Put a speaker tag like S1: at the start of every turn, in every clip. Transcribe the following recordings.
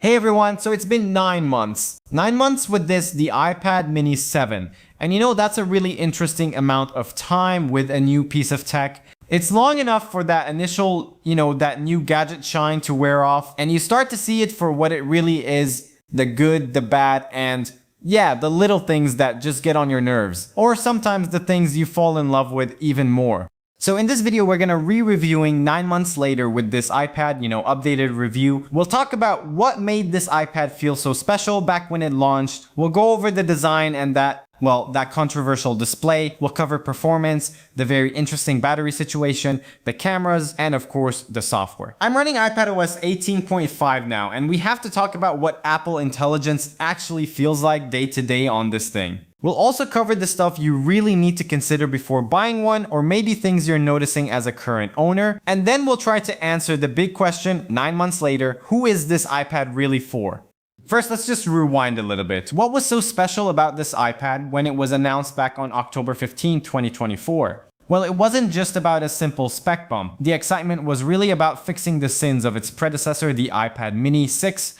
S1: Hey everyone, so it's been 9 months. 9 months with the iPad mini 7. And you know, that's a really interesting amount of time with a new piece of tech. It's long enough for that initial, that new gadget shine to wear off, and you start to see it for what it really is, the good, the bad, and yeah, the little things that just get on your nerves. Or sometimes the things you fall in love with even more. So in this video, we're gonna re-reviewing 9 months later with this iPad, updated review. We'll talk about what made this iPad feel so special back when it launched. We'll go over the design and that controversial display. We'll cover performance, the very interesting battery situation, the cameras, and of course, the software. I'm running iPadOS 18.5 now, and we have to talk about what Apple Intelligence actually feels like day to day on this thing. We'll also cover the stuff you really need to consider before buying one, or maybe things you're noticing as a current owner. And then we'll try to answer the big question 9 months later, who is this iPad really for? First, let's just rewind a little bit. What was so special about this iPad when it was announced back on October 15, 2024? Well, it wasn't just about a simple spec bump. The excitement was really about fixing the sins of its predecessor, the iPad mini 6.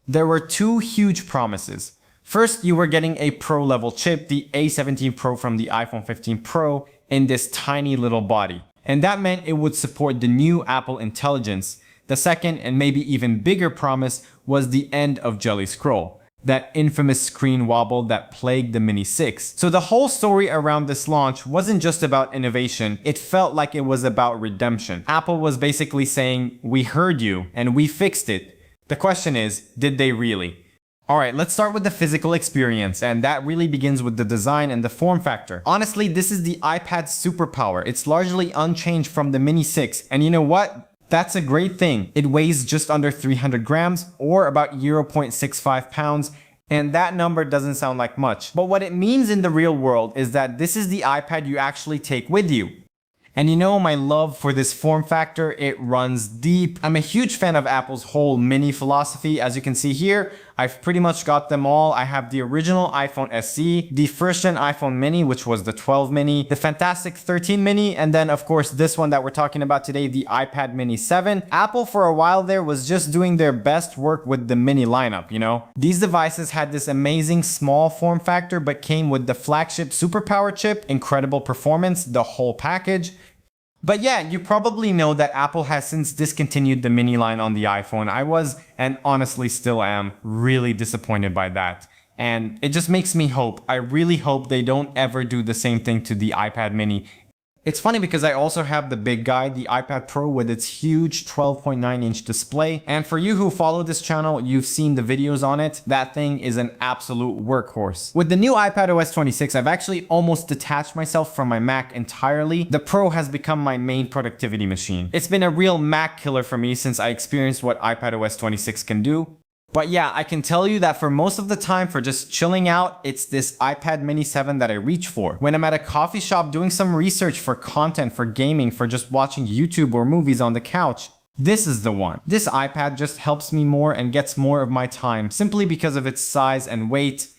S1: There were two huge promises. First, you were getting a pro-level chip, the A17 Pro from the iPhone 15 Pro, in this tiny little body. And that meant it would support the new Apple Intelligence. The second, and maybe even bigger promise, was the end of Jelly Scroll, that infamous screen wobble that plagued the Mini 6. So the whole story around this launch wasn't just about innovation, it felt like it was about redemption. Apple was basically saying, we heard you, and we fixed it. The question is, did they really? Alright, let's start with the physical experience, and that really begins with the design and the form factor. Honestly, this is the iPad's superpower. It's largely unchanged from the Mini 6, and you know what? That's a great thing. It weighs just under 300 grams, or about 0.65 pounds, and that number doesn't sound like much. But what it means in the real world is that this is the iPad you actually take with you. And you know my love for this form factor, it runs deep. I'm a huge fan of Apple's whole mini philosophy. As you can see here, I've pretty much got them all. I have the original iPhone SE, the first gen iPhone mini, which was the 12 mini, the fantastic 13 mini, and then of course this one that we're talking about today, the iPad mini 7. Apple for a while there was just doing their best work with the mini lineup, These devices had this amazing small form factor, but came with the flagship superpower chip, incredible performance, the whole package. But yeah, you probably know that Apple has since discontinued the mini line on the iPhone. I was, and honestly still am, really disappointed by that. And it just makes me hope. I really hope they don't ever do the same thing to the iPad mini. It's funny because I also have the big guy, the iPad Pro with its huge 12.9-inch display. And for you who follow this channel, you've seen the videos on it. That thing is an absolute workhorse. With the new iPadOS 26, I've actually almost detached myself from my Mac entirely. The Pro has become my main productivity machine. It's been a real Mac killer for me since I experienced what iPadOS 26 can do. But yeah, I can tell you that for most of the time, for just chilling out, it's this iPad mini 7 that I reach for. When I'm at a coffee shop doing some research for content, for gaming, for just watching YouTube or movies on the couch, this is the one. This iPad just helps me more and gets more of my time simply because of its size and weight.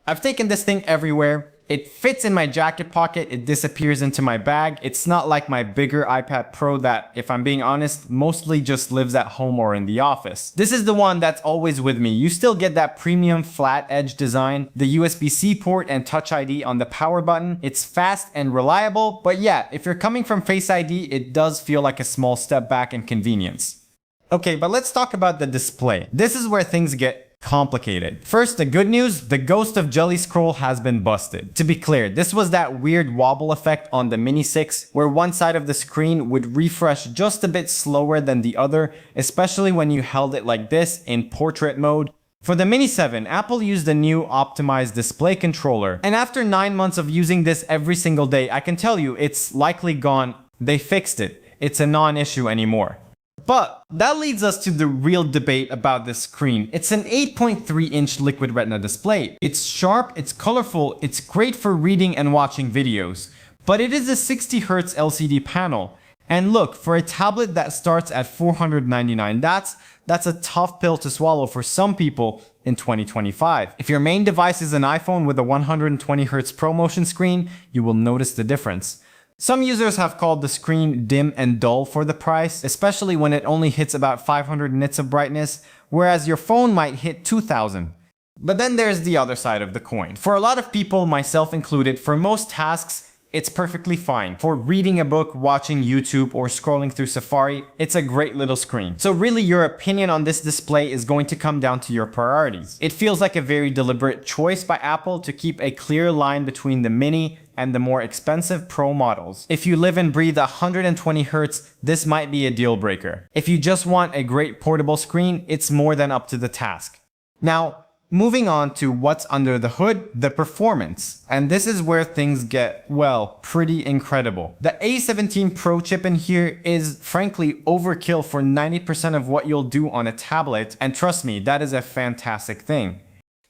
S1: I've taken this thing everywhere. It fits in my jacket pocket, it disappears into my bag. It's not like my bigger iPad Pro that, if I'm being honest, mostly just lives at home or in the office. This is the one that's always with me. You still get that premium flat edge design, the USB-C port and Touch ID on the power button. It's fast and reliable, but yeah, if you're coming from Face ID, it does feel like a small step back in convenience. Okay, but let's talk about the display. This is where things get complicated. First, the good news, the ghost of Jelly Scroll has been busted. To be clear, this was that weird wobble effect on the Mini 6 where one side of the screen would refresh just a bit slower than the other, especially when you held it like this in portrait mode. For the Mini 7, Apple used a new optimized display controller, and after 9 months of using this every single day, I can tell you it's likely gone. They fixed it. It's a non-issue anymore. But that leads us to the real debate about this screen. It's an 8.3-inch Liquid Retina display. It's sharp, it's colorful, it's great for reading and watching videos. But it is a 60Hz LCD panel. And look, for a tablet that starts at $499, that's a tough pill to swallow for some people in 2025. If your main device is an iPhone with a 120Hz ProMotion screen, you will notice the difference. Some users have called the screen dim and dull for the price, especially when it only hits about 500 nits of brightness, whereas your phone might hit 2,000. But then there's the other side of the coin. For a lot of people, myself included, for most tasks, it's perfectly fine. For reading a book, watching YouTube, or scrolling through Safari, it's a great little screen. So really, your opinion on this display is going to come down to your priorities. It feels like a very deliberate choice by Apple to keep a clear line between the mini and the more expensive Pro models. If you live and breathe 120 Hz, this might be a deal breaker. If you just want a great portable screen, it's more than up to the task. Now, moving on to what's under the hood, the performance. And this is where things get, well, pretty incredible. The A17 Pro chip in here is frankly overkill for 90% of what you'll do on a tablet, and trust me, that is a fantastic thing.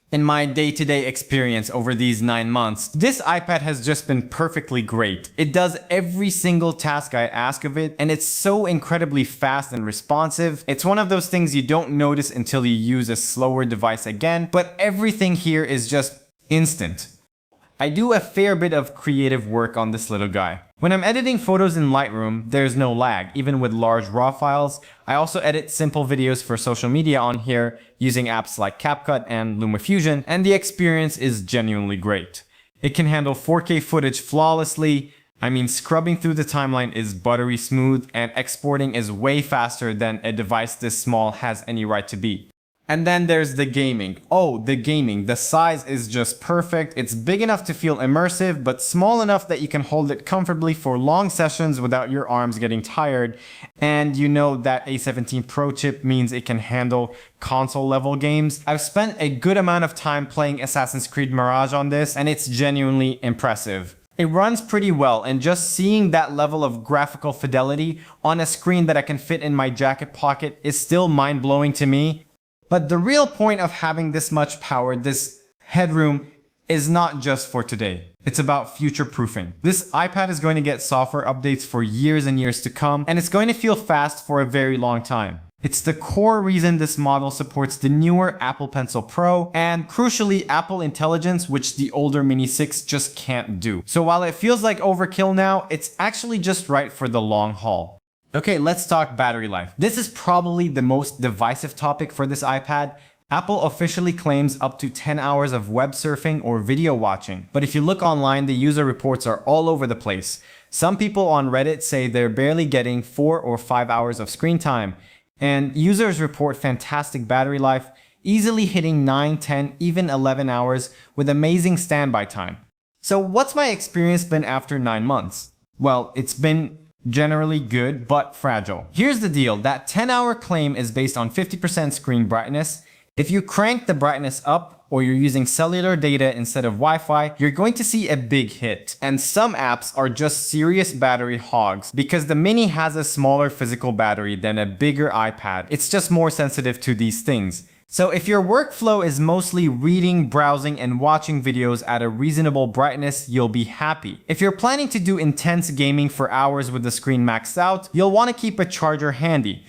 S1: In my day-to-day experience over these 9 months, this iPad has just been perfectly great. It does every single task I ask of it, and it's so incredibly fast and responsive. It's one of those things you don't notice until you use a slower device again, but everything here is just instant. I do a fair bit of creative work on this little guy. When I'm editing photos in Lightroom, there's no lag, even with large RAW files. I also edit simple videos for social media on here using apps like CapCut and LumaFusion, and the experience is genuinely great. It can handle 4K footage flawlessly. I mean, scrubbing through the timeline is buttery smooth, and exporting is way faster than a device this small has any right to be. And then there's the gaming. Oh, the gaming. The size is just perfect. It's big enough to feel immersive, but small enough that you can hold it comfortably for long sessions without your arms getting tired. And you know that A17 Pro chip means it can handle console level games. I've spent a good amount of time playing Assassin's Creed Mirage on this, and it's genuinely impressive. It runs pretty well, and just seeing that level of graphical fidelity on a screen that I can fit in my jacket pocket is still mind-blowing to me. But the real point of having this much power, this headroom, is not just for today. It's about future-proofing. This iPad is going to get software updates for years and years to come, and it's going to feel fast for a very long time. It's the core reason this model supports the newer Apple Pencil Pro, and crucially, Apple Intelligence, which the older Mini 6 just can't do. So while it feels like overkill now, it's actually just right for the long haul. Okay, let's talk battery life. This is probably the most divisive topic for this iPad. Apple officially claims up to 10 hours of web surfing or video watching. But if you look online, the user reports are all over the place. Some people on Reddit say they're barely getting 4 or 5 hours of screen time. And users report fantastic battery life, easily hitting 9, 10, even 11 hours with amazing standby time. So what's my experience been after 9 months? Well, it's been generally good, but fragile. Here's the deal, that 10-hour claim is based on 50% screen brightness. If you crank the brightness up, or you're using cellular data instead of Wi-Fi, you're going to see a big hit. And some apps are just serious battery hogs, because the Mini has a smaller physical battery than a bigger iPad. It's just more sensitive to these things. So if your workflow is mostly reading, browsing, and watching videos at a reasonable brightness, you'll be happy. If you're planning to do intense gaming for hours with the screen maxed out, you'll want to keep a charger handy.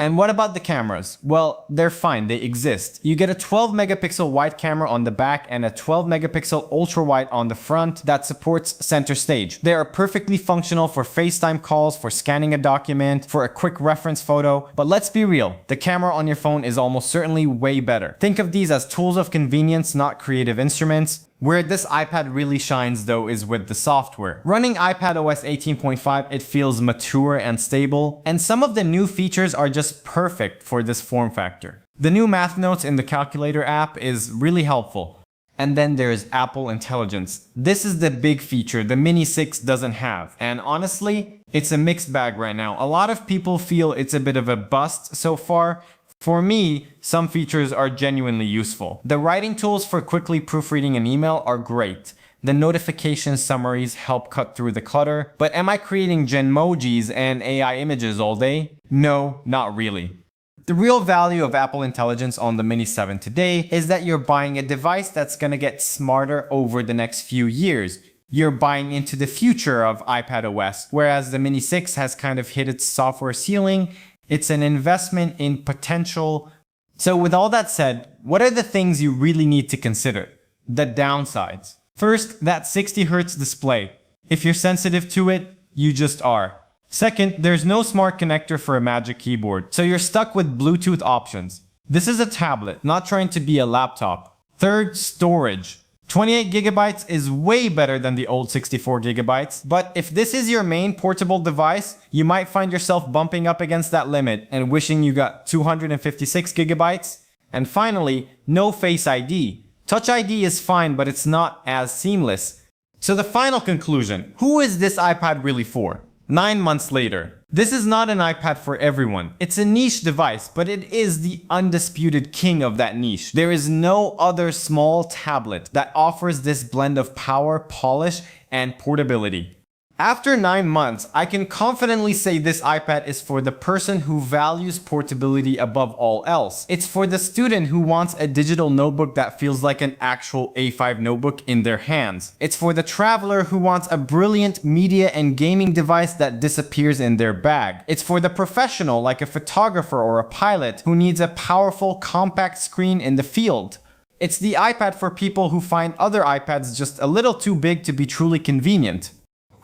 S1: And what about the cameras? Well, they're fine, they exist. You get a 12 megapixel wide camera on the back and a 12 megapixel ultra wide on the front that supports center stage. They are perfectly functional for FaceTime calls, for scanning a document, for a quick reference photo. But let's be real, the camera on your phone is almost certainly way better. Think of these as tools of convenience, not creative instruments. Where this iPad really shines though is with the software. Running iPadOS 18.5, it feels mature and stable, and some of the new features are just perfect for this form factor. The new math notes in the calculator app is really helpful. And then there's Apple Intelligence. This is the big feature the Mini 6 doesn't have. And honestly, it's a mixed bag right now. A lot of people feel it's a bit of a bust so far. For me, some features are genuinely useful. The writing tools for quickly proofreading an email are great. The notification summaries help cut through the clutter. But am I creating Genmojis and AI images all day? No, not really. The real value of Apple Intelligence on the Mini 7 today is that you're buying a device that's gonna get smarter over the next few years. You're buying into the future of iPadOS, whereas the Mini 6 has kind of hit its software ceiling. It's an investment in potential. So with all that said, what are the things you really need to consider? The downsides. First, that 60 Hz display. If you're sensitive to it, you just are. Second, there's no smart connector for a Magic Keyboard, so you're stuck with Bluetooth options. This is a tablet, not trying to be a laptop. Third, storage. 28 gigabytes is way better than the old 64 gigabytes, but if this is your main portable device, you might find yourself bumping up against that limit and wishing you got 256 gigabytes. And finally, no Face ID. Touch ID is fine, but it's not as seamless. So the final conclusion, who is this iPad really for? 9 months later. This is not an iPad for everyone. It's a niche device, but it is the undisputed king of that niche. There is no other small tablet that offers this blend of power, polish, and portability. After 9 months, I can confidently say this iPad is for the person who values portability above all else. It's for the student who wants a digital notebook that feels like an actual A5 notebook in their hands. It's for the traveler who wants a brilliant media and gaming device that disappears in their bag. It's for the professional, like a photographer or a pilot, who needs a powerful, compact screen in the field. It's the iPad for people who find other iPads just a little too big to be truly convenient.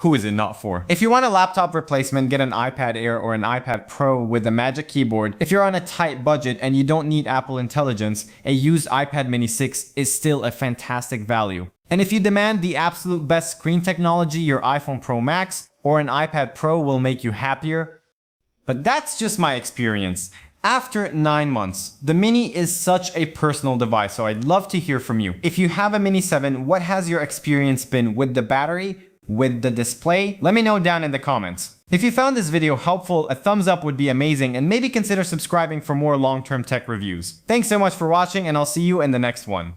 S1: Who is it not for? If you want a laptop replacement, get an iPad Air or an iPad Pro with a Magic Keyboard. If you're on a tight budget and you don't need Apple Intelligence, a used iPad mini 6 is still a fantastic value. And if you demand the absolute best screen technology, your iPhone Pro Max or an iPad Pro will make you happier. But that's just my experience. After 9 months, the Mini is such a personal device, so I'd love to hear from you. If you have a Mini 7, what has your experience been with the battery? With the display? Let me know down in the comments. If you found this video helpful, a thumbs up would be amazing, and maybe consider subscribing for more long-term tech reviews. Thanks so much for watching, and I'll see you in the next one.